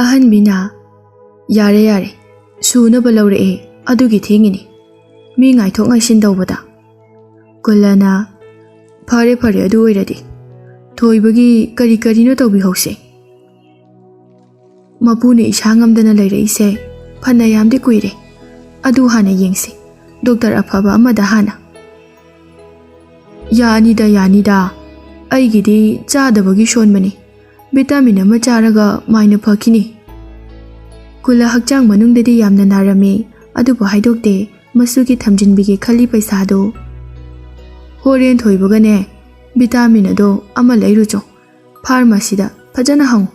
ꯑꯍꯟꯕꯤꯅ ꯌꯥꯔꯦ ꯌꯥꯔꯦ ꯁꯨꯅꯕ ꯂꯧꯔꯛꯑꯦ ꯑꯗꯨꯒꯤ ꯊꯦꯡꯉꯤꯅꯤ ꯃꯤ ꯉꯥꯏꯊꯣꯛ ꯉꯥꯏꯁꯤꯟ ꯇꯧꯕꯗ ꯀꯨꯜꯂꯅ ꯐꯔꯦ ꯐꯔꯦ ꯑꯗꯨ ꯑꯣꯏꯔꯗꯤ ꯊꯣꯏꯕꯒꯤ ꯀꯔꯤ ꯀꯔꯤꯅꯣ ꯇꯧꯕꯤꯍꯧꯁꯦ ꯃꯄꯨꯅ ꯏꯁꯥ ꯉꯝꯗꯅ ꯂꯩꯔꯛꯏꯁꯦ ꯐꯅ ꯌꯥꯝꯗꯤ ꯀꯨꯏꯔꯦ ꯑꯗꯨ ꯍꯥꯟꯅ ꯌꯦꯡꯁꯤ ꯗꯣꯛꯇꯔ ꯑꯐꯕ ꯑꯃꯗ ꯍꯥꯟꯅ ꯌꯥꯅꯤꯗ ꯑꯩꯒꯤꯗꯤ ꯆꯥꯗꯕꯒꯤ ꯁꯣꯟꯕꯅꯤ ꯚꯤꯇꯥꯃꯤꯟ ꯑꯃ ꯆꯥꯔꯒ ꯃꯥꯏꯅ ꯐꯈꯤꯅꯤ ꯀꯨꯜꯂ ꯍꯛꯆꯥꯡ ꯃꯅꯨꯡꯗꯗꯤ ꯌꯥꯝꯅ ꯅꯥꯔꯝꯃꯤ ꯑꯗꯨꯕꯨ ꯍꯥꯏꯗꯣꯛꯇꯦ ꯃꯁꯨꯒꯤ ꯊꯝꯖꯤꯟꯕꯤꯒꯦ ꯈꯜꯂꯤ ꯄꯩꯁꯥꯗꯣ ꯍꯣꯔꯦꯟ ꯊꯣꯏꯕꯒꯅꯦ ꯚꯤꯇꯥꯃꯤꯟ ꯑꯗꯣ ꯑꯃ ꯂꯩꯔꯨꯆꯣ ꯐꯥꯔꯃꯥꯁꯤꯗ ꯐꯖꯅ ꯍꯪꯉꯨ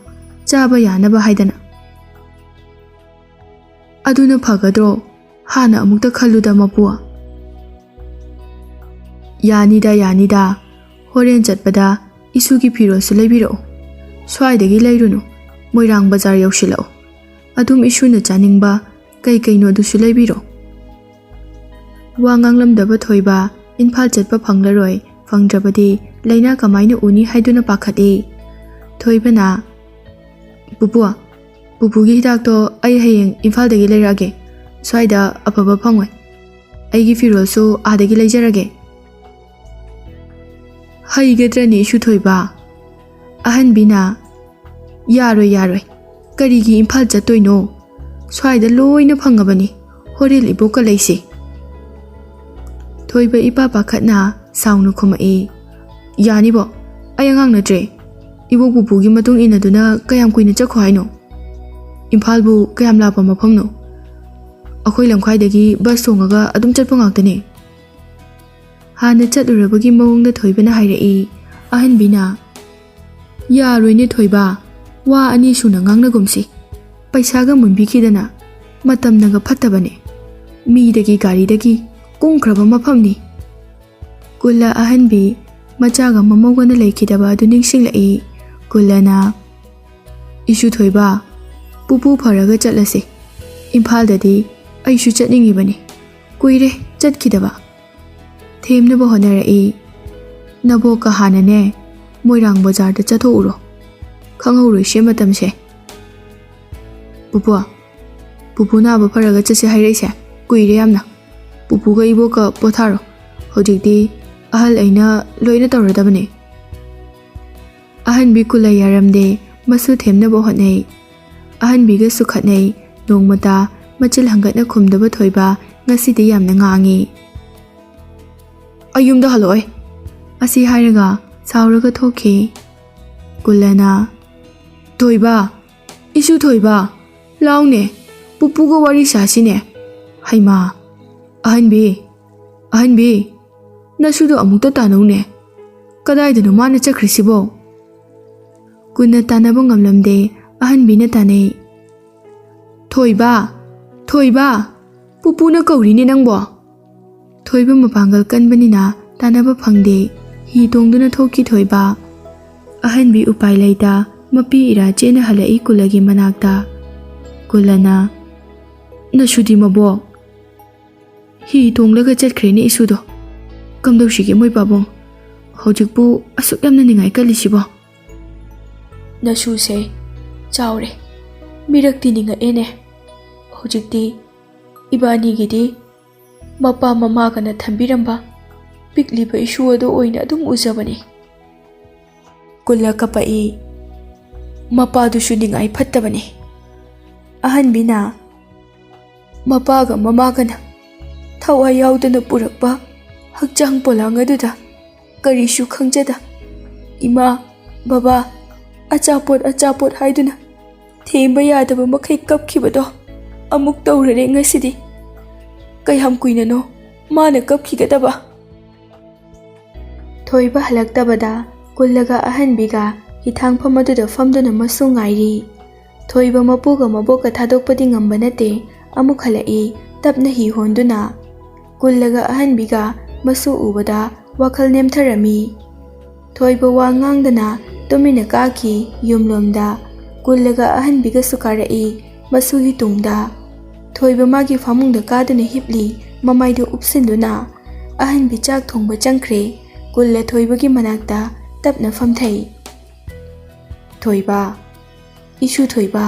ꯆꯥꯕ ꯌꯥꯅꯕ ꯍꯥꯏꯗꯅ ꯑꯗꯨꯅ ꯐꯒꯗ꯭ꯔꯣ ꯍꯥꯟꯅ ꯑꯃꯨꯛꯇ ꯈꯜꯂꯨꯗ ꯃꯄꯨ ꯌꯥꯅꯤꯗ ꯍꯣꯔꯦꯟ ꯆꯠꯄꯗ ꯏꯁꯨꯒꯤ ꯐꯤꯔꯣꯜꯁꯨ ꯂꯩꯕꯤꯔꯛꯎ ꯁ꯭ꯋꯥꯏꯗꯒꯤ ꯂꯩꯔꯨꯅꯨ ꯃꯣꯏꯔꯥꯡ ꯕꯖꯥꯔ ꯌꯧꯁꯤꯜꯂꯛꯎ ꯑꯗꯨꯝ ꯏꯁꯨꯅ ꯆꯥꯅꯤꯡꯕ ꯀꯩꯀꯩꯅꯣ ꯑꯗꯨꯁꯨ ꯂꯩꯕꯤꯔꯣ ꯋꯥ ꯉꯥꯡꯂꯝꯗꯕ ꯊꯣꯏꯕ ꯏꯝꯐꯥꯜ ꯆꯠꯄ ꯐꯪꯂꯔꯣꯏ ꯐꯪꯗ꯭ꯔꯕꯗꯤ ꯂꯩꯅꯥ ꯀꯃꯥꯏꯅ ꯎꯅꯤ ꯍꯥꯏꯗꯨꯅ ꯄꯥꯈꯠꯂꯤ ꯊꯣꯏꯕꯅ ꯄꯨꯄꯨꯒꯤ ꯍꯤꯗꯥꯛꯇꯣ ꯑꯩ ꯍꯌꯦꯡ ꯏꯝꯐꯥꯜꯗꯒꯤ ꯂꯩꯔꯛꯑꯒꯦ ꯁ꯭ꯋꯥꯏꯗ ꯑꯐꯕ ꯐꯪꯉꯣꯏ ꯑꯩꯒꯤ ꯐꯤꯔꯣꯜꯁꯨ ꯑꯥꯗꯒꯤ ꯂꯩꯖꯔꯒꯦ ꯍꯩꯒꯗ꯭ꯔꯅꯤ ꯏꯁꯨ ꯊꯣꯏꯕ ꯑꯍꯟꯕꯤꯅ ꯌꯥꯔꯣꯏ ꯀꯔꯤꯒꯤ ꯏꯝꯐꯥꯜ ꯆꯠꯇꯣꯏꯅꯣ ꯁ꯭ꯋꯥꯏꯗ ꯂꯣꯏꯅ ꯐꯪꯉꯕꯅꯤ ꯍꯣꯔꯦꯟ ꯏꯕꯣꯛꯀ ꯂꯩꯁꯤ ꯊꯣꯏꯕ ꯏꯄꯥ ꯄꯥꯈꯠꯅ ꯁꯥꯎꯅ ꯈꯨꯝꯃꯛꯏ ꯌꯥꯅꯤꯕꯣ ꯑꯩ ꯑꯉꯥꯡ ꯅꯠꯇ꯭ꯔꯦ ꯏꯕꯣꯛ ꯄꯨꯄꯨꯒꯤ ꯃꯇꯨꯡ ꯏꯟꯅꯗꯨꯅ ꯀꯌꯥꯝ ꯀꯨꯏꯅ ꯆꯠꯈꯣ ꯍꯥꯏꯅꯣ ꯏꯝꯐꯥꯜꯕꯨ ꯀꯌꯥꯝ ꯂꯥꯞꯄ ꯃꯐꯝꯅꯣ ꯑꯩꯈꯣꯏ ꯂꯝꯈꯥꯏꯗꯒꯤ ꯕꯁ ꯇꯣꯡꯉꯒ ꯑꯗꯨꯝ ꯆꯠꯄ ꯉꯥꯛꯇꯅꯤ ꯍꯥꯟꯅ ꯆꯠꯂꯨꯔꯕꯒꯤ ꯃꯑꯣꯡꯗ ꯊꯣꯏꯕꯅ ꯍꯥꯏꯔꯛꯏ ꯑꯍꯟꯕꯤꯅ ꯌꯥꯔꯣꯏꯅꯦ ꯊꯣꯏꯕ ꯋꯥ ꯑꯅꯤ ꯁꯨꯅ ꯉꯥꯡꯅꯒꯨꯝꯁꯤ ꯄꯩꯁꯥꯒ ꯃꯨꯟꯕꯤꯈꯤꯗꯅ ꯃꯇꯝꯅꯒ ꯐꯠꯇꯕꯅꯦ ꯃꯤꯗꯒꯤ ꯒꯥꯔꯤꯗꯒꯤ ꯀꯨꯝꯈ꯭ꯔꯕ ꯃꯐꯝꯅꯤ ꯀꯨꯜꯂ ꯑꯍꯟꯕꯤ ꯃꯆꯥꯒ ꯃꯃꯧꯒꯅ ꯂꯩꯈꯤꯗꯕ ꯑꯗꯨ ꯅꯤꯡꯁꯤꯡꯂꯛꯏ ꯀꯨꯜꯂꯅ ꯏꯁꯨ ꯊꯣꯏꯕ ꯄꯨꯄꯨ ꯐꯔꯒ ꯆꯠꯂꯁꯤ ꯏꯝꯐꯥꯜꯗꯗꯤ ꯑꯩꯁꯨ ꯆꯠꯅꯤꯡꯉꯤꯕꯅꯤ ꯀꯨꯏꯔꯦ ꯆꯠꯈꯤꯗꯕ ꯊꯦꯝꯅꯕ ꯍꯣꯠꯅꯔꯛꯏ ꯅꯕꯣꯛꯀ ꯍꯥꯟꯅꯅꯦ ꯃꯣꯏꯔꯥꯡ ꯕꯖꯥꯔꯗ ꯆꯠꯊꯣꯛꯎꯔꯣ ꯈꯪꯍꯧꯔꯣꯏꯁꯦ ꯃꯇꯝꯁꯦ ꯄꯨꯄꯨ ꯅꯥꯕ ꯐꯔꯒ ꯆꯠꯁꯦ ꯍꯥꯏꯔꯛꯏꯁꯦ ꯀꯨꯏꯔꯦ ꯌꯥꯝꯅ ꯄꯨꯄꯨꯒ ꯏꯕꯣꯛꯀ ꯄꯣꯊꯥꯔꯣ ꯍꯧꯖꯤꯛꯇꯤ ꯑꯍꯜ ꯑꯩꯅ ꯂꯣꯏꯅ ꯇꯧꯔꯗꯕꯅꯤ ꯑꯍꯟꯕꯤ ꯀꯨꯜꯂ ꯌꯥꯔꯝꯗꯦ ꯃꯁꯨ ꯊꯦꯝꯅꯕ ꯍꯣꯠꯅꯩ ꯑꯍꯟꯕꯤꯒꯁꯨ ꯈꯠꯅꯩ ꯅꯣꯡꯃꯇ ꯃꯆꯤꯜ ꯍꯪꯒꯠꯅ ꯈꯨꯝꯗꯕ ꯊꯣꯏꯕ ꯉꯁꯤꯗꯤ ꯌꯥꯝꯅ ꯉꯥꯡꯉꯤ ꯑꯩ ꯌꯨꯝꯗ ꯍꯜꯂꯛꯑꯣꯏ ꯑꯁꯤ ꯍꯥꯏꯔꯒ ꯁꯥꯎꯔꯒ ꯊꯣꯛꯈꯤ ꯀꯨꯜꯂꯅ ꯊꯣꯏꯕ ꯏꯁꯨ ꯊꯣꯏꯕ ꯂꯥꯎꯅꯦ ꯄꯨꯄꯨꯒ ꯋꯥꯔꯤ ꯁꯥꯁꯤꯅꯦ ꯍꯩꯃꯥ ꯑꯍꯟꯕꯤ ꯅꯁꯨꯗꯣ ꯑꯃꯨꯛꯇ ꯇꯥꯅꯧꯅꯦ ꯀꯗꯥꯏꯗꯅꯣ ꯃꯥꯅ ꯆꯠꯈ꯭ꯔꯤꯁꯤꯕꯣ ꯀꯨꯟꯅ ꯇꯥꯅꯕ ꯉꯝꯂꯝꯗꯦ ꯑꯍꯟꯕꯤꯅ ꯇꯥꯅꯩ ꯊꯣꯏꯕ ꯄꯨꯄꯨꯅ ꯀꯧꯔꯤꯅꯦ ꯅꯪꯕꯣ ꯊꯣꯏꯕ ꯃꯄꯥꯡꯒꯜ ꯀꯟꯕꯅꯤꯅ ꯇꯥꯅꯕ ꯐꯪꯗꯦ ꯍꯤ ꯇꯣꯡꯗꯨꯅ ꯊꯣꯛꯈꯤ ꯊꯣꯏꯕ ꯑꯍꯟꯕꯤ ꯎꯄꯥꯏ ꯂꯩꯇ ꯃꯄꯤ ꯏꯔꯥ ꯆꯦꯟꯅ ꯍꯜꯂꯛꯏ ꯀꯨꯜꯂꯒꯤ ꯃꯅꯥꯛꯇ ꯀꯨꯜꯂꯅ ꯅꯁꯨꯗꯤ ꯃꯕꯣꯛ ꯍꯤ ꯇꯣꯡꯂꯒ ꯆꯠꯈ꯭ꯔꯦꯅꯦ ꯏꯁꯨꯗꯣ ꯀꯝꯗꯧꯁꯤꯒꯦ ꯃꯣꯏ ꯄꯥꯕꯨꯡ ꯍꯧꯖꯤꯛꯄꯨ ꯑꯁꯨꯛ ꯌꯥꯝꯅ ꯅꯤꯡꯉꯥꯏ ꯀꯜꯂꯤꯁꯤꯕꯣ ꯅꯁꯨꯁꯦ ꯆꯥꯎꯔꯦ ꯃꯤꯔꯛꯇꯤ ꯅꯤꯡꯉꯛꯑꯦꯅꯦ ꯍꯧꯖꯤꯛꯇꯤ ꯏꯕꯥꯅꯤꯒꯤꯗꯤ ꯃꯄꯥ ꯃꯃꯥꯒꯅ ꯊꯝꯕꯤꯔꯝꯕ ꯄꯤꯛꯂꯤꯕ ꯏꯁꯨ ꯑꯗꯨ ꯑꯣꯏꯅ ꯑꯗꯨꯝ ꯎꯖꯕꯅꯤ ꯀꯨꯜꯂ ꯀꯞꯄꯛꯏ ꯃꯄꯥꯗꯨꯁꯨ ꯅꯤꯡꯉꯥꯏ ꯐꯠꯇꯕꯅꯤ ꯑꯍꯟꯕꯤꯅ ꯃꯄꯥꯒ ꯃꯃꯥꯒꯅ ꯊꯋꯥꯏ ꯌꯥꯎꯗꯅ ꯄꯨꯔꯛꯄ ꯍꯛꯆꯥꯡ ꯄꯣꯂꯥꯡ ꯑꯗꯨꯗ ꯀꯔꯤꯁꯨ ꯈꯪꯖꯗ ꯏꯃꯥ ꯕꯕꯥ ꯑꯆꯥꯄꯣꯠ ꯍꯥꯏꯗꯨꯅ ꯊꯦꯝꯕ ꯌꯥꯗꯕ ꯃꯈꯩ ꯀꯞꯈꯤꯕꯗꯣ ꯑꯃꯨꯛ ꯇꯧꯔꯔꯦ ꯉꯁꯤꯗꯤ ꯀꯌꯥꯝ ꯀꯨꯏꯅꯅꯣ ꯃꯥꯅ ꯀꯞꯈꯤꯒꯗꯕ ꯊꯣꯏꯕ ꯍꯜꯂꯛꯇꯕꯗ ꯀꯨꯜꯂꯒ ꯑꯍꯟꯕꯤꯒ ꯍꯤꯊꯥꯡꯐꯝ ꯑꯗꯨꯗ ꯐꯝꯗꯨꯅ ꯃꯁꯨ ꯉꯥꯏꯔꯤ ꯊꯣꯏꯕ ꯃꯄꯨꯒ ꯃꯕꯣꯛꯀ ꯊꯥꯗꯣꯛꯄꯗꯤ ꯉꯝꯕ ꯅꯠꯇꯦ ꯑꯃꯨꯛ ꯍꯜꯂꯛꯏ ꯇꯞꯅ ꯍꯤ ꯍꯣꯟꯗꯨꯅ ꯀꯨꯜꯂꯒ ꯑꯍꯟꯕꯤꯒ ꯃꯁꯨ ꯎꯕꯗ ꯋꯥꯈꯜ ꯅꯦꯝꯊꯔꯝꯃꯤ ꯊꯣꯏꯕ ꯋꯥ ꯉꯥꯡꯗꯅ ꯇꯨꯃꯤꯟꯅ ꯀꯥꯈꯤ ꯌꯨꯝꯂꯣꯝꯗ ꯀꯨꯜꯂꯒ ꯑꯍꯟꯕꯤꯒꯁꯨ ꯀꯥꯔꯛꯏ ꯃꯁꯨꯒꯤ ꯇꯨꯡꯗ ꯊꯣꯏꯕ ꯃꯥꯒꯤ ꯐꯃꯨꯡꯗ ꯀꯥꯗꯨꯅ ꯍꯤꯞꯂꯤ ꯃꯃꯥꯏꯗꯨ ꯎꯞꯁꯤꯟꯗꯨꯅ ꯑꯍꯟꯕꯤ ꯆꯥꯛ ꯊꯣꯡꯕ ꯆꯪꯈ꯭ꯔꯦ ꯀꯨꯜꯂ ꯊꯣꯏꯕꯒꯤ ꯃꯅꯥꯛꯇ ꯇꯞꯅ ꯐꯝꯊꯩ ꯊꯣꯏꯕ ꯏꯁꯨ ꯊꯣꯏꯕ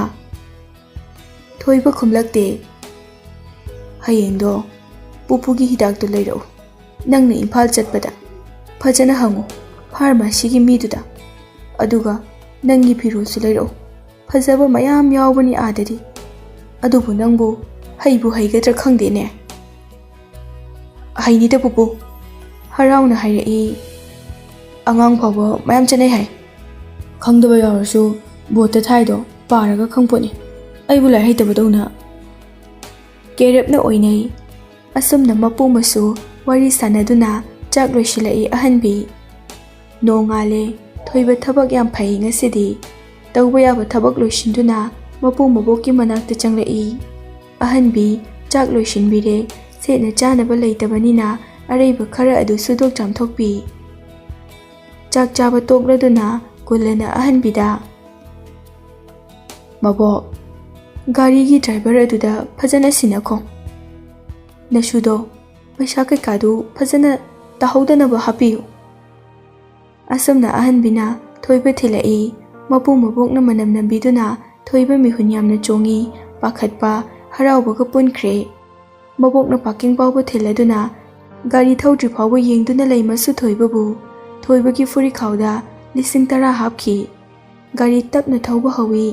ꯊꯣꯏꯕ ꯈꯨꯝꯂꯛꯇꯦ꯫ ꯍꯌꯦꯡꯗꯣ ꯄꯨꯄꯨꯒꯤ ꯍꯤꯗꯥꯛꯇꯨ ꯂꯩꯔꯛꯎ꯫ ꯅꯪꯅ ꯏꯝꯐꯥꯜ ꯆꯠꯄꯗ ꯐꯖꯅ ꯍꯪꯉꯨ ꯐꯥꯔꯃꯥꯁꯤꯒꯤ ꯃꯤꯗꯨꯗ꯫ ꯑꯗꯨꯒ ꯅꯪꯒꯤ ꯐꯤꯔꯣꯜꯁꯨ ꯂꯩꯔꯛꯎ꯫ ꯐꯖꯕ ꯃꯌꯥꯝ ꯌꯥꯎꯕꯅꯤ ꯑꯥꯗꯗꯤ꯫ ꯑꯗꯨꯕꯨ ꯅꯪꯕꯨ ꯍꯩꯕꯨ ꯍꯩꯒꯗ꯭ꯔꯥ ꯈꯪꯗꯦꯅꯦ꯫ ꯍꯩꯅꯤꯗ ꯄꯨꯄꯨ, ꯍꯔꯥꯎꯅ ꯍꯥꯏꯔꯛꯏ꯫ ꯑꯉꯥꯡ ꯐꯥꯎꯕ ꯃꯌꯥꯝ ꯆꯠꯅꯩ ꯍꯥꯏ꯫ ꯈꯪꯗꯕ ꯌꯥꯎꯔꯁꯨ ꯕꯣꯠꯇ ꯊꯥꯏꯗꯣ ꯄꯥꯔꯒ ꯈꯪꯄꯣꯠꯅꯤ꯫ ꯑꯩꯕꯨ ꯂꯥꯏꯔꯤꯛ ꯍꯩꯇꯕꯗꯧꯅ꯫ ꯀꯦꯔꯦꯞꯅ ꯑꯣꯏꯅꯩ꯫ ꯑꯁꯨꯝꯅ ꯃꯄꯨ ꯃꯁꯨ ꯋꯥꯔꯤ ꯁꯥꯟꯅꯗꯨꯅ ꯆꯥꯛ ꯂꯣꯏꯁꯤꯜꯂꯛꯏ ꯑꯍꯟꯕꯤ꯫ ꯅꯣꯡꯉꯥꯜꯂꯦ꯫ ꯊꯣꯏꯕ ꯊꯕꯛ ꯌꯥꯝ ꯐꯩ ꯉꯁꯤꯗꯤ꯫ ꯇꯧꯕ ꯌꯥꯕ ꯊꯕꯛ ꯂꯣꯏꯁꯤꯟꯗꯨꯅ ꯃꯄꯨ ꯃꯕꯣꯛꯀꯤ ꯃꯅꯥꯛꯇ ꯆꯪꯂꯛꯏ꯫ ꯑꯍꯟꯕꯤ ꯆꯥꯛ ꯂꯣꯏꯁꯤꯟꯕꯤꯔꯦ꯫ ꯁꯦꯠꯅ ꯆꯥꯅꯕ ꯂꯩꯇꯕꯅꯤꯅ ꯑꯔꯩꯕ ꯈꯔ ꯑꯗꯨ ꯁꯨꯗꯣꯛ ꯆꯥꯝꯊꯣꯛꯄꯤ꯫ ꯆꯥꯛ ꯆꯥꯕ ꯇꯣꯛꯂꯗꯨꯅ ꯀꯨꯜꯂꯅ ꯑꯍꯟꯕꯤꯗ, ꯃꯕꯣꯛ, ꯒꯥꯔꯤꯒꯤ ꯗ꯭ꯔꯥꯏꯚꯔ ꯑꯗꯨꯗ ꯐꯖꯅ ꯁꯤꯟꯅꯈꯣ꯫ ꯅꯁꯨꯗꯣ ꯄꯩꯁꯥ ꯀꯩꯀꯥꯗꯨ ꯐꯖꯅ ꯇꯥꯍꯧꯗꯅꯕ ꯍꯥꯞꯄꯤꯌꯨ꯫ ꯑꯁꯨꯝꯅ ꯑꯍꯟꯕꯤꯅ ꯊꯣꯏꯕ ꯊꯤꯜꯂꯛꯏ꯫ ꯃꯄꯨ ꯃꯕꯣꯛꯅ ꯃꯅꯝ ꯅꯝꯕꯤꯗꯨꯅ ꯊꯣꯏꯕ ꯃꯤꯍꯨꯟ ꯌꯥꯝꯅ ꯆꯣꯡꯉꯤ꯫ ꯄꯥꯈꯠꯄ ꯍꯔꯥꯎꯕꯒ ꯄꯨꯟꯈ꯭ꯔꯦ꯫ ꯃꯕꯣꯛꯅ ꯄꯥꯔꯀꯤꯡ ꯐꯥꯎꯕ ꯊꯤꯜꯂꯗꯨꯅ ꯒꯥꯔꯤ ꯊꯧꯗ꯭ꯔꯤ ꯐꯥꯎꯕ ꯌꯦꯡꯗꯨꯅ ꯂꯩ ꯃꯁꯨ ꯊꯣꯏꯕꯕꯨ ꯊꯣꯏꯕꯒꯤ ꯐꯨꯔꯤꯈꯥꯎꯗ 10,000 ꯍꯥꯞꯈꯤ꯫ ꯒꯥꯔꯤ ꯇꯞꯅ ꯊꯧꯕ ꯍꯧꯏ꯫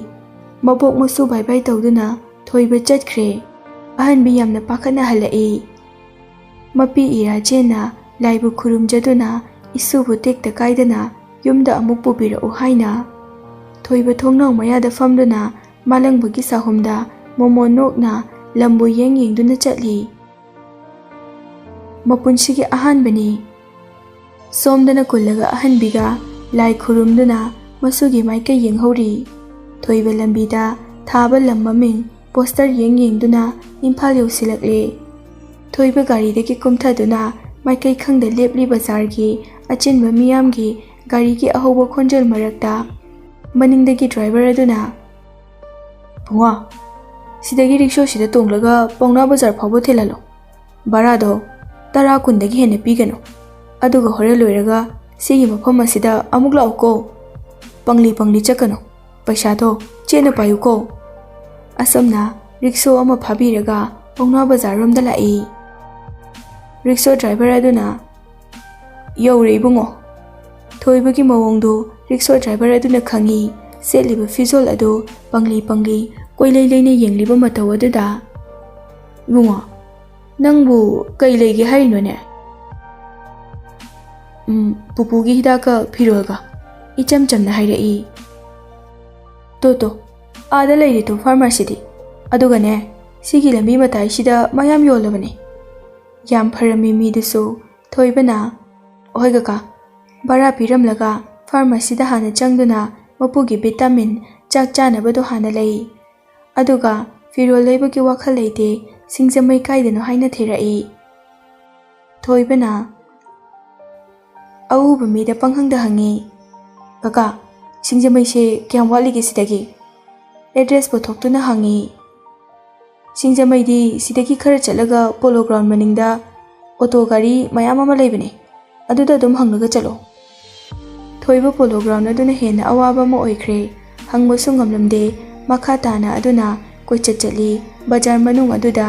ꯃꯕꯣꯛ ꯃꯁꯨ ꯕꯥꯏ ꯕꯥꯏ ꯇꯧꯗꯨꯅ ꯊꯣꯏꯕ ꯆꯠꯈ꯭ꯔꯦ꯫ ꯑꯍꯟꯕꯤ ꯌꯥꯝꯅ ꯄꯥꯈꯠꯅ ꯍꯜꯂꯛꯏ꯫ ꯃꯄꯤ ꯏꯔꯥꯆꯦꯟꯅ ꯂꯥꯏꯕꯨ ꯈꯨꯔꯨꯝꯖꯗꯨꯅ ꯏꯁꯨꯕꯨ ꯇꯦꯛꯇ ꯀꯥꯏꯗꯅ ꯌꯨꯝꯗ ꯑꯃꯨꯛ ꯄꯨꯕꯤꯔꯛꯎ ꯍꯥꯏꯅ ꯊꯣꯏꯕ ꯊꯣꯡꯅꯥꯎ ꯃꯌꯥꯗ ꯐꯝꯗꯨꯅ ꯃꯥꯂꯪꯕꯒꯤ ꯁꯥꯍꯨꯝꯗ ꯃꯣꯃꯣꯟ ꯅꯣꯛꯅ ꯂꯝꯕꯨ ꯌꯦꯡꯗꯨꯅ ꯆꯠꯂꯤ꯫ ꯃꯄꯨꯟꯁꯤꯒꯤ ꯑꯍꯥꯟꯕꯅꯤ꯫ ꯁꯣꯝꯗꯅ ꯀꯨꯜꯂꯒ ꯑꯍꯟꯕꯤꯒ ꯂꯥꯏ ꯈꯨꯔꯨꯝꯗꯨꯅ ꯃꯁꯨꯒꯤ ꯃꯥꯏꯀꯩ ꯌꯦꯡꯍꯧꯔꯤ꯫ ꯊꯣꯏꯕ ꯂꯝꯕꯤꯗ ꯊꯥꯕ ꯂꯝ ꯃꯃꯤꯡ ꯄꯣꯁꯇꯔ ꯌꯦꯡꯗꯨꯅ ꯏꯝꯐꯥꯜ ꯌꯧꯁꯤꯜꯂꯛꯂꯦ꯫ ꯊꯣꯏꯕ ꯒꯥꯔꯤꯗꯒꯤ ꯀꯨꯝꯊꯗꯨꯅ ꯃꯥꯏꯀꯩ ꯈꯪꯗ ꯂꯦꯞꯂꯤ ꯕꯖꯥꯔꯒꯤ ꯑꯆꯤꯟꯕ ꯃꯤꯌꯥꯝꯒꯤ ꯒꯥꯔꯤꯒꯤ ꯑꯍꯧꯕ ꯈꯣꯟꯖꯦꯜ ꯃꯔꯛꯇ ꯃꯅꯤꯡꯗꯒꯤ ꯗ꯭ꯔꯥꯏꯚꯔ ꯑꯗꯨꯅ, ꯕꯨꯡꯉꯣ, ꯁꯤꯗꯒꯤ ꯔꯤꯛꯁꯣꯁꯤꯗ ꯇꯣꯡꯂꯒ ꯄꯥꯎꯅꯥ ꯕꯖꯥꯔ ꯐꯥꯎꯕ ꯊꯤꯜꯍꯜꯂꯣ꯫ ꯚꯔꯥꯗꯣ 10-20ꯗꯒꯤ ꯍꯦꯟꯅ ꯄꯤꯒꯅꯨ꯫ ꯑꯗꯨꯒ ꯍꯣꯔꯦꯟ ꯂꯣꯏꯔꯒ ꯁꯤꯒꯤ ꯃꯐꯝ ꯑꯁꯤꯗ ꯑꯃꯨꯛ ꯂꯥꯛꯎꯀꯣ꯫ ꯄꯪꯂꯤ ꯆꯠꯀꯅꯨ꯫ ꯄꯩꯁꯥꯗꯣ ꯆꯦꯠꯅ ꯄꯥꯏꯌꯨꯀꯣ꯫ ꯑꯁꯨꯝꯅ ꯔꯤꯛꯁꯣ ꯑꯃ ꯐꯥꯕꯤꯔꯒ ꯄꯥꯎꯅꯥ ꯕꯖꯥꯔꯔꯣꯝꯗ ꯂꯥꯛꯏ꯫ ꯔꯤꯛꯁꯣ ꯗ꯭ꯔꯥꯏꯚꯔ ꯑꯗꯨꯅ, ꯌꯧꯔꯦ ꯏꯕꯨꯡꯉꯣ꯫ ꯊꯣꯏꯕꯒꯤ ꯃꯑꯣꯡꯗꯨ ꯔꯤꯛꯁꯣ ꯗ꯭ꯔꯥꯏꯚꯔ ꯑꯗꯨꯅ ꯈꯪꯏ꯫ ꯁꯦꯠꯂꯤꯕ ꯐꯤꯖꯣꯜ ꯑꯗꯨ ꯄꯪꯂꯤ ꯀꯣꯏꯂꯩ ꯂꯩꯅ ꯌꯦꯡꯂꯤꯕ ꯃꯇꯧ ꯑꯗꯨꯗ, ꯏꯕꯨꯡꯉꯣ, ꯅꯪꯕꯨ ꯀꯩ ꯂꯩꯒꯦ ꯍꯥꯏꯔꯤꯅꯣꯅꯦ? ꯄꯨꯄꯨꯒꯤ ꯍꯤꯗꯥꯛꯀ ꯐꯤꯔꯣꯜꯒ, ꯏꯆꯝ ꯆꯝꯅ ꯍꯥꯏꯔꯛꯏ꯫ ꯇꯣ ꯑꯥꯗ ꯂꯩꯔꯤꯗꯣ ꯐꯥꯔꯃꯥꯁꯤꯗꯤ꯫ ꯑꯗꯨꯒꯅꯦ, ꯁꯤꯒꯤ ꯂꯝꯕꯤ ꯃꯇꯥꯏꯁꯤꯗ ꯃꯌꯥꯝ ꯌꯣꯜꯂꯕꯅꯤ꯫ ꯌꯥꯝ ꯐꯔꯝꯃꯤ ꯃꯤꯗꯨꯁꯨ꯫ ꯊꯣꯏꯕꯅ, ꯍꯣꯏ ꯀꯀꯥ, ꯚꯔꯥ ꯄꯤꯔꯝꯂꯒ ꯐꯥꯔꯃꯥꯁꯤꯗ ꯍꯥꯟꯅ ꯆꯪꯗꯨꯅ ꯃꯄꯨꯒꯤ ꯚꯤꯇꯥꯃꯤꯟ ꯆꯥꯛ ꯆꯥꯅꯕꯗꯣ ꯍꯥꯟꯅ ꯂꯩ꯫ ꯑꯗꯨꯒ ꯐꯤꯔꯣꯜ ꯂꯩꯕꯒꯤ ꯋꯥꯈꯜ ꯂꯩꯇꯦ, ꯁꯤꯡꯖꯃꯩ ꯀꯥꯏꯗꯅꯣ ꯍꯥꯏꯅ ꯊꯤꯔꯛꯏ꯫ ꯊꯣꯏꯕꯅ ꯑꯎꯕ ꯃꯤꯗ ꯄꯪꯍꯪꯗ ꯍꯪꯉꯤ, ꯀꯀꯥ, ꯁꯤꯡꯖꯃꯩꯁꯦ ꯀꯌꯥꯝ ꯋꯥꯠꯂꯤꯒꯦ ꯁꯤꯗꯒꯤ? ꯑꯦꯗ꯭ꯔꯦꯁ ꯄꯨꯊꯣꯛꯇꯨꯅ ꯍꯪꯉꯤ꯫ ꯁꯤꯡꯖꯃꯩꯗꯤ ꯁꯤꯗꯒꯤ ꯈꯔ ꯆꯠꯂꯒ ꯄꯣꯂꯣ ꯒ꯭ꯔꯥꯎꯟ ꯃꯅꯤꯡꯗ ꯑꯣꯇꯣ ꯒꯥꯔꯤ ꯃꯌꯥꯝ ꯑꯃ ꯂꯩꯕꯅꯦ꯫ ꯑꯗꯨꯗ ꯑꯗꯨꯝ ꯍꯪꯂꯒ ꯆꯠꯂꯣ꯫ ꯊꯣꯏꯕ ꯄꯣꯂꯣ ꯒ꯭ꯔꯥꯎꯟ ꯑꯗꯨꯅ ꯍꯦꯟꯅ ꯑꯋꯥꯕ ꯑꯃ ꯑꯣꯏꯈ꯭ꯔꯦ꯫ ꯍꯪꯕꯁꯨ ꯉꯝꯂꯝꯗꯦ꯫ ꯃꯈꯥ ꯇꯥꯅ ꯑꯗꯨꯅ ꯀꯣꯏꯆꯠ ꯆꯠꯂꯤ ꯕꯖꯥꯔ ꯃꯅꯨꯡ ꯑꯗꯨꯗ꯫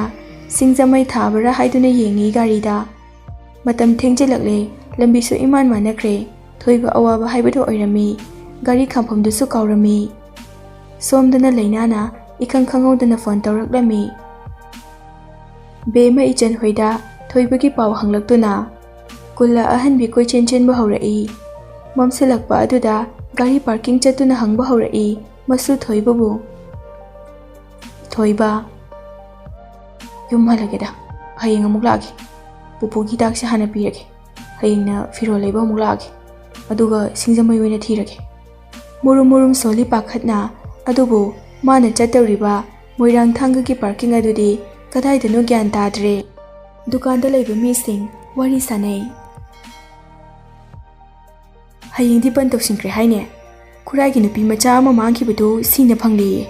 ꯁꯤꯡꯖꯃꯩ ꯊꯥꯕꯔꯥ ꯍꯥꯏꯗꯨꯅ ꯌꯦꯡꯉꯤ ꯒꯥꯔꯤꯗ꯫ ꯃꯇꯝ ꯊꯦꯡꯖꯤꯜꯂꯛꯂꯦ꯫ ꯂꯝꯕꯤꯁꯨ ꯏꯃꯥꯟ ꯃꯥꯟꯅꯈ꯭ꯔꯦ꯫ ꯊꯣꯏꯕ ꯑꯋꯥꯕ ꯍꯥꯏꯕꯗꯨ ꯑꯣꯏꯔꯝꯃꯤ꯫ ꯒꯥꯔꯤ ꯈꯥꯝꯐꯝꯗꯨꯁꯨ ꯀꯥꯎꯔꯝꯃꯤ꯫ ꯁꯣꯝꯗꯅ ꯂꯩꯅꯥꯅ ꯏꯈꯪ ꯈꯪꯍꯧꯗꯅ ꯐꯣꯟ ꯇꯧꯔꯛꯂꯝꯃꯤ꯫ ꯕꯦꯝꯃ ꯏꯆꯟ ꯍꯣꯏꯗ ꯊꯣꯏꯕꯒꯤ ꯄꯥꯎ ꯍꯪꯂꯛꯇꯨꯅ ꯀꯨꯜꯂ ꯑꯍꯟꯕꯤ ꯀꯣꯏꯆꯦꯟ ꯆꯦꯟꯕ ꯍꯧꯔꯛꯏ꯫ ꯃꯝꯁꯤꯜꯂꯛꯄ ꯑꯗꯨꯗ ꯒꯥꯔꯤ ꯄꯥꯔꯀꯤꯡ ꯆꯠꯇꯨꯅ ꯍꯪꯕ ꯍꯧꯔꯛꯏ ꯃꯁꯨ ꯊꯣꯏꯕꯕꯨ, ꯊꯣꯏꯕ, ꯌꯨꯝ ꯍꯜꯂꯒꯦꯗ, ꯍꯌꯦꯡ ꯑꯃꯨꯛ ꯂꯥꯛꯑꯒꯦ꯫ ꯄꯨꯄꯨꯒꯤ ꯍꯤꯗꯥꯛꯁꯦ ꯍꯥꯟꯅ ꯄꯤꯔꯒꯦ꯫ ꯍꯌꯦꯡꯅ ꯐꯤꯔꯣꯜ ꯂꯩꯕ ꯑꯃꯨꯛ ꯂꯥꯛꯑꯒꯦ꯫ ꯑꯗꯨꯒ ꯁꯤꯡꯖꯃꯩ ꯑꯣꯏꯅ ꯊꯤꯔꯒꯦ꯫ ꯃꯨꯔꯨꯝ ꯁꯣꯜꯂꯤ ꯄꯥꯈꯠꯅ꯫ ꯑꯗꯨꯕꯨ ꯃꯥꯅ ꯆꯠꯇꯧꯔꯤꯕ ꯃꯣꯏꯔꯥꯡꯊꯥꯡꯒꯒꯤ ꯄꯥꯔꯀꯤꯡ ꯑꯗꯨꯗꯤ ꯀꯗꯥꯏꯗꯅꯣ ꯒ꯭ꯌꯥꯟ ꯇꯥꯗ꯭ꯔꯦ꯫ ꯗꯨꯀꯥꯟꯗ ꯂꯩꯕ ꯃꯤꯁꯤꯡ ꯋꯥꯔꯤ ꯁꯥꯅꯩ꯫ ꯍꯌꯦꯡꯗꯤ ꯕꯟ ꯇꯧꯁꯤꯟꯈ꯭ꯔꯦ ꯍꯥꯏꯅꯦ꯫ ꯈꯨꯔꯥꯏꯒꯤ ꯅꯨꯄꯤ ꯃꯆꯥ ꯑꯃ ꯃꯥꯡꯈꯤꯕꯗꯨ ꯁꯤꯅ ꯐꯪꯂꯦꯌꯦ꯫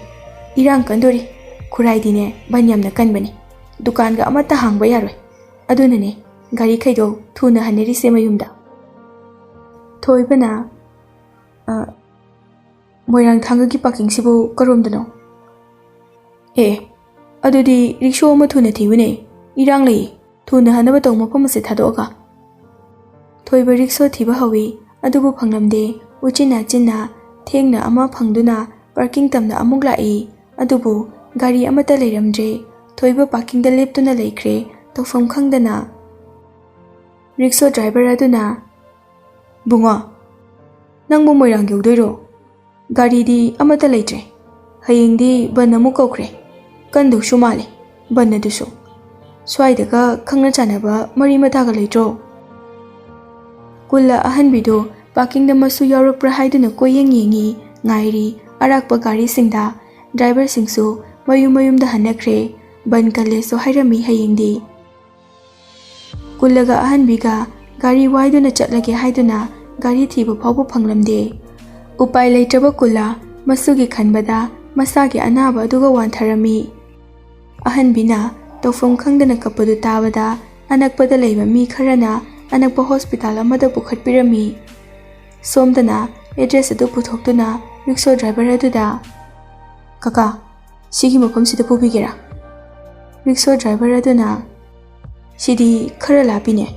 ꯏꯔꯥꯡ ꯀꯟꯗꯣꯔꯤ꯫ ꯈꯨꯔꯥꯏꯗꯤꯅꯦ ꯕꯟ ꯌꯥꯝꯅ ꯀꯟꯕꯅꯤ꯫ ꯗꯨꯀꯥꯟꯒ ꯑꯃꯠꯇ ꯍꯥꯡꯕ ꯌꯥꯔꯣꯏ꯫ ꯑꯗꯨꯅꯅꯦ ꯒꯥꯔꯤꯈꯩꯗꯣ ꯊꯨꯅ ꯍꯟꯅꯔꯤꯁꯦ ꯃꯌꯨꯝꯗ꯫ ꯊꯣꯏꯕꯅ, ꯃꯣꯏꯔꯥꯡꯊꯥꯡꯒꯒꯤ ꯄꯥꯔꯀꯤꯡꯁꯤꯕꯨ ꯀꯔꯣꯝꯗꯅꯣ? ꯑꯗꯨꯗꯤ ꯔꯤꯛꯁꯣ ꯑꯃ ꯊꯨꯅ ꯊꯤꯌꯨꯅꯦ, ꯏꯔꯥꯡ ꯂꯩ, ꯊꯨꯅ ꯍꯟꯅꯕ ꯇꯧ ꯃꯐꯝ ꯑꯁꯤ ꯊꯥꯗꯣꯛꯑꯒ꯫ ꯊꯣꯏꯕ ꯔꯤꯛꯁꯣ ꯊꯤꯕ ꯍꯧꯏ, ꯑꯗꯨꯕꯨ ꯐꯪꯂꯝꯗꯦ꯫ ꯎꯆꯤꯟ ꯅꯥꯆꯤꯟꯅ ꯊꯦꯡꯅ ꯑꯃ ꯐꯪꯗꯨꯅ ꯄꯥꯔꯀꯤꯡ ꯇꯝꯅ ꯑꯃꯨꯛ ꯂꯥꯛꯏ, ꯑꯗꯨꯕꯨ ꯒꯥꯔꯤ ꯑꯃꯠꯇ ꯂꯩꯔꯝꯗ꯭ꯔꯦ꯫ ꯊꯣꯏꯕ ꯄꯥꯔꯀꯤꯡꯗ ꯂꯦꯞꯇꯨꯅ ꯂꯩꯈ꯭ꯔꯦ, ꯇꯧꯐꯝ ꯈꯪꯗꯅ꯫ ꯔꯤꯛꯁꯣ ꯗ꯭ꯔꯥꯏꯚꯔ ꯑꯗꯨꯅ, "ꯕꯨꯡꯉꯣ, ꯅꯪꯕꯨ ꯃꯣꯏꯔꯥꯡ ꯌꯧꯗꯣꯏꯔꯣ? ꯒꯥꯔꯤꯗꯤ ꯑꯃꯠꯇ ꯂꯩꯇ꯭ꯔꯦ꯫ ꯍꯌꯦꯡꯗꯤ ꯕꯟ ꯑꯃꯨꯛ ꯀꯧꯈ꯭ꯔꯦ, ꯀꯟꯗꯧꯁꯨ ꯃꯥꯜꯂꯦ ꯕꯟ ꯑꯗꯨꯁꯨ꯫ ꯁ꯭ꯋꯥꯏꯗꯒ ꯈꯪꯅ ꯆꯥꯟꯅꯕ ꯃꯔꯤ ꯃꯇꯥꯒ ꯂꯩꯇ꯭ꯔꯣ?" ꯀꯨꯜꯂ ꯑꯍꯟꯕꯤꯗꯨ ꯄꯥꯔꯀꯤꯡꯗ ꯃꯁꯨ ꯌꯥꯎꯔꯛꯄ꯭ꯔꯥ ꯍꯥꯏꯗꯨꯅ ꯀꯣꯏꯌꯦꯡ ꯌꯦꯡꯉꯤ, ꯉꯥꯏꯔꯤ ꯑꯔꯥꯛꯄ ꯒꯥꯔꯤꯁꯤꯡꯗ꯫ ꯗ꯭ꯔꯥꯏꯚꯔꯁꯤꯡꯁꯨ ꯃꯌꯨꯝ ꯃꯌꯨꯝꯗ ꯍꯟꯅꯈ꯭ꯔꯦ, ꯕꯟ ꯀꯜꯂꯦꯁꯨ ꯍꯥꯏꯔꯝꯃꯤ ꯍꯌꯦꯡꯗꯤ꯫ ꯀꯨꯜꯂꯒ ꯑꯍꯟꯕꯤꯒ ꯒꯥꯔꯤ ꯋꯥꯏꯗꯨꯅ ꯆꯠꯂꯒꯦ ꯍꯥꯏꯗꯨꯅ ꯒꯥꯔꯤ ꯊꯤꯕ ꯐꯥꯎꯕ ꯐꯪꯂꯝꯗꯦ꯫ ꯎꯄꯥꯏ ꯂꯩꯇ꯭ꯔꯕ ꯀꯨꯜꯂ ꯃꯁꯨꯒꯤ ꯈꯟꯕꯗ ꯃꯁꯥꯒꯤ ꯑꯅꯥꯕ ꯑꯗꯨꯒ ꯋꯥꯟꯊꯔꯝꯃꯤ꯫ ꯑꯍꯟꯕꯤꯅ ꯇꯧꯐꯝ ꯈꯪꯗꯅ ꯀꯞꯄꯗꯨ ꯇꯥꯕꯗ ꯑꯅꯛꯄꯗ ꯂꯩꯕ ꯃꯤ ꯈꯔꯅ ꯑꯅꯛꯄ ꯍꯣꯁꯄꯤꯇꯥꯜ ꯑꯃꯗ ꯄꯨꯈꯠꯄꯤꯔꯝꯃꯤ꯫ ꯁꯣꯝꯗꯅ ꯑꯦꯗ꯭ꯔꯦꯁ ꯑꯗꯨ ꯄꯨꯊꯣꯛꯇꯨꯅ ꯔꯤꯛꯁꯣ ꯗ꯭ꯔꯥꯏꯚꯔ ꯑꯗꯨꯗ, "ꯀꯀꯥ, ꯁꯤꯒꯤ ꯃꯐꯝꯁꯤꯗ ꯄꯨꯕꯤꯒꯦꯔꯥ?" ꯔꯤꯛꯁꯣ ꯗ꯭ꯔꯥꯏꯚꯔ ꯑꯗꯨꯅ, "ꯁꯤꯗꯤ ꯈꯔ ꯂꯥꯞꯄꯤꯅꯦ,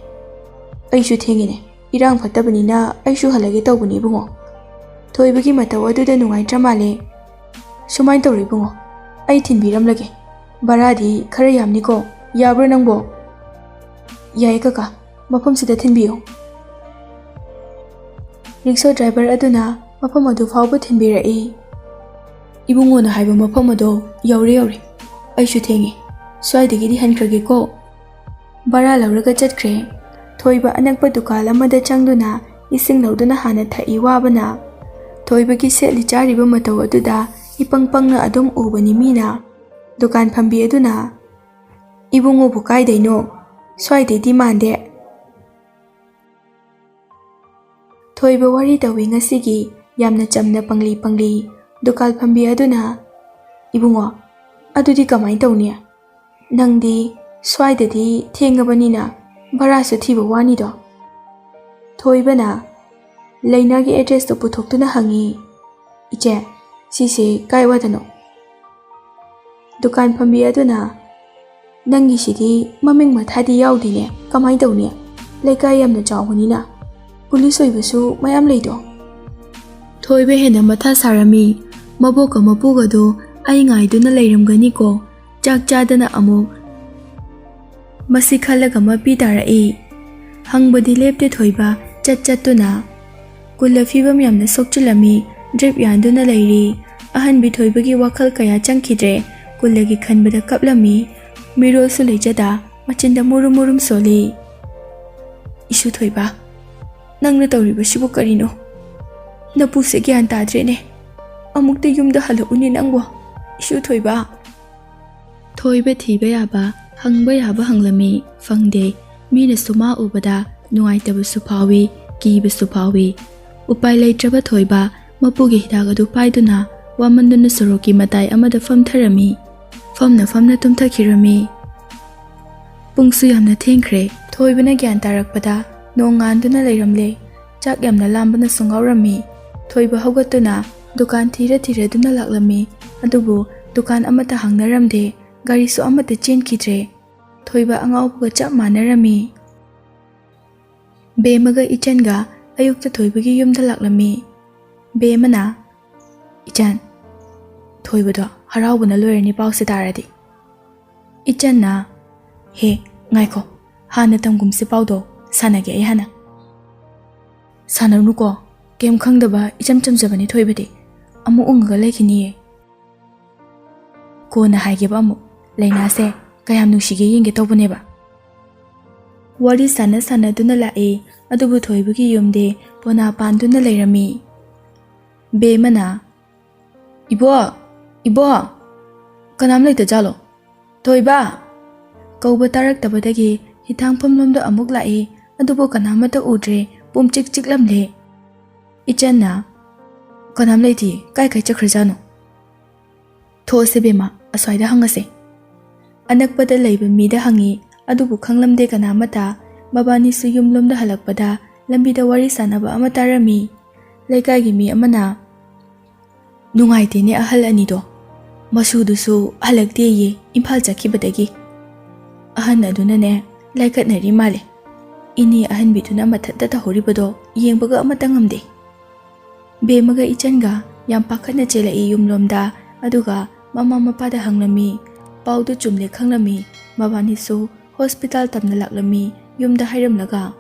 ꯑꯩꯁꯨ ꯊꯦꯡꯉꯤꯅꯦ, ꯏꯔꯥꯡ ꯐꯠꯇꯕꯅꯤꯅ ꯑꯩꯁꯨ ꯍꯜꯂꯒꯦ ꯇꯧꯕꯅꯤ ꯏꯕꯨꯡꯉꯣ." ꯊꯣꯏꯕꯒꯤ ꯃꯇꯧ ꯑꯗꯨꯗ ꯅꯨꯡꯉꯥꯏꯇ꯭ꯔ ꯃꯥꯜꯂꯦ꯫ "ꯁꯨꯃꯥꯏꯅ ꯇꯧꯔꯦ ꯏꯕꯨꯡꯉꯣ, ꯑꯩ ꯊꯤꯟꯕꯤꯔꯝꯂꯒꯦ, ꯚꯔꯥꯗꯤ ꯈꯔ ꯌꯥꯝꯅꯤꯀꯣ, ꯌꯥꯕ꯭ꯔꯣ ꯅꯪꯕꯣ?" "ꯌꯥꯏ ꯀꯀꯥ, ꯃꯐꯝꯁꯤꯗ ꯊꯤꯟꯕꯤꯌꯨ." ꯔꯤꯛꯁꯣ ꯗ꯭ꯔꯥꯏꯚꯔ ꯑꯗꯨꯅ ꯃꯐꯝ ꯑꯗꯨ ꯐꯥꯎꯕ ꯊꯤꯟꯕꯤꯔꯛꯏ꯫ "ꯏꯕꯨꯡꯉꯣꯅ ꯍꯥꯏꯕ ꯃꯐꯝ ꯑꯗꯣ ꯌꯧꯔꯦ, ꯑꯩꯁꯨ ꯊꯦꯡꯉꯤ, ꯁ꯭ꯋꯥꯏꯗꯒꯤꯗꯤ ꯍꯟꯈ꯭ꯔꯒꯦꯀꯣ." ꯚꯔꯥ ꯂꯧꯔꯒ ꯆꯠꯈ꯭ꯔꯦ꯫ ꯊꯣꯏꯕ ꯑꯅꯛꯄ ꯗꯨꯀꯥꯟ ꯑꯃꯗ ꯆꯪꯗꯨꯅ ꯏꯁꯤꯡ ꯂꯧꯗꯨꯅ ꯍꯥꯟꯅ ꯊꯛꯏ ꯋꯥꯕꯅ꯫ ꯊꯣꯏꯕꯒꯤ ꯁꯦꯠꯂꯤ ꯆꯥꯔꯤꯕ ꯃꯇꯧ ꯑꯗꯨꯗ ꯏꯄꯪ ꯄꯪꯅ ꯑꯗꯨꯝ ꯎꯕꯅꯤ ꯃꯤꯅ꯫ ꯗꯨꯀꯥꯟ ꯐꯝꯕꯤ ꯑꯗꯨꯅ, "ꯏꯕꯨꯡꯉꯣꯕꯨ ꯀꯥꯏꯗꯩꯅꯣ? ꯁ꯭ꯋꯥꯏꯗꯩꯗꯤ ꯃꯥꯟꯗꯦ." ꯊꯣꯏꯕ ꯋꯥꯔꯤ ꯇꯧꯏ ꯉꯁꯤꯒꯤ, ꯌꯥꯝꯅ ꯆꯝꯅ ꯄꯪꯂꯤ ꯄꯪꯂꯤ꯫ ꯗꯨꯀꯥꯟ ꯐꯝꯕꯤ ꯑꯗꯨꯅ, "ꯏꯕꯨꯡꯉꯣ, ꯑꯗꯨꯗꯤ ꯀꯃꯥꯏꯅ ꯇꯧꯅꯤ? ꯅꯪꯗꯤ ꯁ꯭ꯋꯥꯏꯗꯗꯤ ꯊꯦꯡꯉꯕꯅꯤꯅ ꯚꯔꯥꯁꯨ ꯊꯤꯕ ꯋꯥꯅꯤꯗꯣ." ꯊꯣꯏꯕꯅ ꯂꯩꯅꯥꯒꯤ ꯑꯦꯗ꯭ꯔꯦꯁꯇꯨ ꯄꯨꯊꯣꯛꯇꯨꯅ ꯍꯪꯉꯤ, "ꯏꯆꯦ, ꯁꯤꯁꯦ ꯀꯥꯏꯋꯥꯏꯗꯅꯣ?" ꯗꯨꯀꯥꯟ ꯐꯝꯕꯤ ꯑꯗꯨꯅ, "ꯅꯪꯒꯤꯁꯤꯗꯤ ꯃꯃꯤꯡ ꯃꯊꯥꯗꯤ ꯌꯥꯎꯗꯦꯅꯦ, ꯀꯃꯥꯏꯅ ꯇꯧꯅꯤ? ꯂꯩꯀꯥꯏ ꯌꯥꯝꯅ ꯆꯥꯎꯕꯅꯤꯅ ꯄꯨꯂꯤꯁ ꯑꯣꯏꯕꯁꯨ ꯃꯌꯥꯝ ꯂꯩꯗꯣ." ꯊꯣꯏꯕ ꯍꯦꯟꯅ ꯃꯊꯥ ꯁꯥꯔꯝꯃꯤ꯫ ꯃꯕꯣꯛꯀ ꯃꯄꯨꯒꯗꯣ ꯑꯩ ꯉꯥꯏꯗꯨꯅ ꯂꯩꯔꯝꯒꯅꯤꯀꯣ, ꯆꯥꯛ ꯆꯥꯗꯅ ꯑꯃꯨꯛ꯫ ꯃꯁꯤ ꯈꯜꯂꯒ ꯃꯄꯤ ꯇꯥꯔꯛꯏ꯫ ꯍꯪꯕꯗꯤ ꯂꯦꯞꯇꯦ ꯊꯣꯏꯕ, ꯆꯠꯇꯨꯅ꯫ ꯀꯨꯜꯂ ꯐꯤꯕꯝ ꯌꯥꯝꯅ ꯁꯣꯛꯆꯤꯜꯂꯝꯃꯤ, ꯗ꯭ꯔꯤꯞ ꯌꯥꯟꯗꯨꯅ ꯂꯩꯔꯤ꯫ ꯑꯍꯟꯕꯤ ꯊꯣꯏꯕꯒꯤ ꯋꯥꯈꯜ ꯀꯌꯥ ꯆꯪꯈꯤꯗ꯭ꯔꯦ, ꯀꯨꯜꯂꯒꯤ ꯈꯟꯕꯗ ꯀꯞꯂꯝꯃꯤ꯫ ꯃꯤꯔꯣꯜꯁꯨ ꯂꯩꯖꯗ ꯃꯆꯤꯟꯗ ꯃꯨꯔꯨꯝ ꯃꯨꯔꯨꯝ ꯁꯣꯜꯂꯤ꯫ "ꯏꯁꯨ ꯊꯣꯏꯕ, ꯅꯪꯅ ꯇꯧꯔꯤꯕꯁꯤꯕꯨ ꯀꯔꯤꯅꯣ? ꯅꯄꯨꯁꯦ ꯒ꯭ꯌꯥꯟ ꯇꯥꯗ꯭ꯔꯦꯅꯦ, ꯑꯃꯨꯛꯇ ꯌꯨꯝꯗ ꯍꯜꯂꯛꯎꯅꯦ ꯅꯪꯕꯣ, ꯏꯁꯨ ꯊꯣꯏꯕ." ꯊꯣꯏꯕ ꯊꯤꯕ ꯌꯥꯕ, ꯍꯪꯕ ꯌꯥꯕ ꯍꯪꯂꯝꯃꯤ, ꯐꯪꯗꯦ꯫ ꯃꯤꯅꯁꯨ ꯃꯥ ꯎꯕꯗ ꯅꯨꯡꯉꯥꯏꯇꯕꯁꯨ ꯐꯥꯎꯏ, ꯀꯤꯕꯁꯨ ꯐꯥꯎꯏ꯫ ꯎꯄꯥꯏ ꯂꯩꯇ꯭ꯔꯕ ꯊꯣꯏꯕ ꯃꯄꯨꯒꯤ ꯍꯤꯗꯥꯛ ꯑꯗꯨ ꯄꯥꯏꯗꯨꯅ ꯋꯥꯃꯟꯗꯨꯅ ꯁꯣꯔꯣꯛꯀꯤ ꯃꯇꯥꯏ ꯑꯃꯗ ꯐꯝꯊꯔꯝꯃꯤ꯫ ꯐꯝꯅ ꯇꯨꯝꯊꯈꯤꯔꯝꯃꯤ꯫ ꯄꯨꯡꯁꯨ ꯌꯥꯝꯅ ꯊꯦꯡꯈ꯭ꯔꯦ꯫ ꯊꯣꯏꯕꯅ ꯒ꯭ꯌꯥꯟ ꯇꯥꯔꯛꯄꯗ ꯅꯣꯡ ꯉꯥꯟꯗꯨꯅ ꯂꯩꯔꯝꯂꯦ꯫ ꯆꯥꯛ ꯌꯥꯝꯅ ꯂꯥꯝꯕꯅꯁꯨ ꯉꯥꯎꯔꯝꯃꯤ꯫ ꯊꯣꯏꯕ ꯍꯧꯒꯠꯇꯨꯅ ꯗꯨꯀꯥꯟ ꯊꯤꯔꯗꯨꯅ ꯂꯥꯛꯂꯝꯃꯤ, ꯑꯗꯨꯕꯨ ꯗꯨꯀꯥꯟ ꯑꯃꯠꯇ ꯍꯥꯡꯅꯔꯝꯗꯦ, ꯒꯥꯔꯤꯁꯨ ꯑꯃꯠꯇ ꯆꯦꯟꯈꯤꯗ꯭ꯔꯦ꯫ ꯊꯣꯏꯕ ꯑꯉꯥꯎꯕꯒ ꯆꯞ ꯃꯥꯟꯅꯔꯝꯃꯤ꯫ ꯕꯦꯝꯃꯒ ꯏꯆꯟꯒ ꯑꯌꯨꯛꯇ ꯊꯣꯏꯕꯒꯤ ꯌꯨꯝꯗ ꯂꯥꯛꯂꯝꯃꯤ꯫ ꯕꯦꯝꯃꯅ, "ꯏꯆꯟ, ꯊꯣꯏꯕꯗꯣ ꯍꯔꯥꯎꯕꯅ ꯂꯣꯏꯔꯅꯤ ꯄꯥꯎꯁꯦ ꯇꯥꯔꯗꯤ." ꯏꯆꯟꯅ, "ꯍꯦ, ꯉꯥꯏꯈꯣ, ꯍꯥꯟꯅ ꯇꯝꯒꯨꯝꯁꯤ ꯄꯥꯎꯗꯣ, ꯁꯥꯟꯅꯒꯦ ꯑꯩ ꯍꯥꯟꯅ." "ꯁꯥꯟꯅꯔꯨꯅꯨꯀꯣ, ꯀꯩꯝ ꯈꯪꯗꯕ ꯏꯆꯝ ꯆꯝꯖꯕꯅꯤ ꯊꯣꯏꯕꯗꯤ, ꯑꯃꯨꯛ ꯎꯪꯉꯒ ꯂꯩꯈꯤꯅꯤꯌꯦ." "ꯀꯣꯟꯅ ꯍꯥꯏꯒꯦꯕ ꯑꯃꯨꯛ, ꯂꯩꯅꯥꯁꯦ ꯀꯌꯥꯝ ꯅꯨꯡꯁꯤꯒꯦ ꯌꯦꯡꯒꯦ ꯇꯧꯕꯅꯦꯕ." ꯋꯥꯔꯤ ꯁꯥꯟꯅꯗꯨꯅ ꯂꯥꯛꯏ, ꯑꯗꯨꯕꯨ ꯊꯣꯏꯕꯒꯤ ꯌꯨꯝꯗꯤ ꯄꯣꯅꯥ ꯄꯥꯟꯗꯨꯅ ꯂꯩꯔꯝꯃꯤ꯫ ꯕꯦꯝꯃꯅ, "ꯏꯕꯣ, ꯀꯅꯥꯝ ꯂꯩꯇꯖꯥꯠꯂꯣ? ꯊꯣꯏꯕ!" ꯀꯧꯕ ꯇꯥꯔꯛꯇꯕꯗꯒꯤ ꯍꯤꯊꯥꯡꯐꯝꯂꯣꯝꯗ ꯑꯃꯨꯛ ꯂꯥꯛꯏ, ꯑꯗꯨꯕꯨ ꯀꯅꯥꯃꯠꯇ ꯎꯗ꯭ꯔꯦ, ꯄꯨꯝꯆꯤꯛ ꯆꯤꯛꯂꯝꯂꯦ꯫ ꯏꯆꯟꯅ, "ꯀꯅꯥꯝ ꯂꯩꯇꯦ, ꯀꯥꯏ ꯆꯠꯈ꯭ꯔꯖꯥꯠꯅꯣ?" "ꯊꯣꯛꯑꯁꯦ ꯕꯦꯝꯃ, ꯑꯁ꯭ꯋꯥꯏꯗ ꯍꯪꯉꯁꯦ." ꯑꯅꯛꯄꯗ ꯂꯩꯕ ꯃꯤꯗ ꯍꯪꯉꯤ, ꯑꯗꯨꯕꯨ ꯈꯪꯂꯝꯗꯦ ꯀꯅꯥꯃꯠꯇ꯫ ꯃꯕꯥꯅꯤꯁꯨ ꯌꯨꯝꯂꯣꯝꯗ ꯍꯜꯂꯛꯄꯗ ꯂꯝꯕꯤꯗ ꯋꯥꯔꯤ ꯁꯥꯟꯅꯕ ꯑꯃ ꯇꯥꯔꯝꯃꯤ꯫ ꯂꯩꯀꯥꯏꯒꯤ ꯃꯤ ꯑꯃꯅ, "ꯅꯨꯡꯉꯥꯏꯇꯦꯅꯦ ꯑꯍꯜ ꯑꯅꯤꯗꯣ, ꯃꯁꯨꯗꯨꯁꯨ ꯍꯜꯂꯛꯇꯦꯌꯦ ꯏꯝꯐꯥꯜ ꯆꯠꯈꯤꯕꯗꯒꯤ꯫ ꯑꯍꯟ ꯑꯗꯨꯅꯅꯦ ꯂꯥꯏꯀꯠꯅꯔꯤ ꯃꯥꯜꯂꯦ꯫ ꯏꯅꯦ ꯑꯍꯟꯕꯤꯗꯨꯅ ꯃꯊꯟꯇ ꯇꯧꯍꯧꯔꯤꯕꯗꯣ ꯌꯦꯡꯕꯒ ꯑꯃꯠꯇ ꯉꯝꯗꯦ꯫ ꯕꯦꯝꯃꯒ ꯏꯆꯟꯒ ꯌꯥꯝ ꯄꯥꯈꯠꯅ ꯆꯦꯜꯂꯛꯏ ꯌꯨꯝꯂꯣꯝꯗ, ꯑꯗꯨꯒ ꯃꯃꯥ ꯃꯄꯥꯗ ꯍꯪꯂꯝꯃꯤ꯫ ꯄꯥꯎꯗꯨ ꯆꯨꯝꯂꯦ ꯈꯪꯂꯝꯃꯤ꯫ ꯃꯕꯥꯅꯤꯁꯨ ꯍꯣꯁꯄꯤꯇꯥꯜ ꯇꯝꯅ ꯂꯥꯛꯂꯝꯃꯤ꯫ ꯌꯨꯝꯗ ꯍꯥꯏꯔꯝꯂꯒ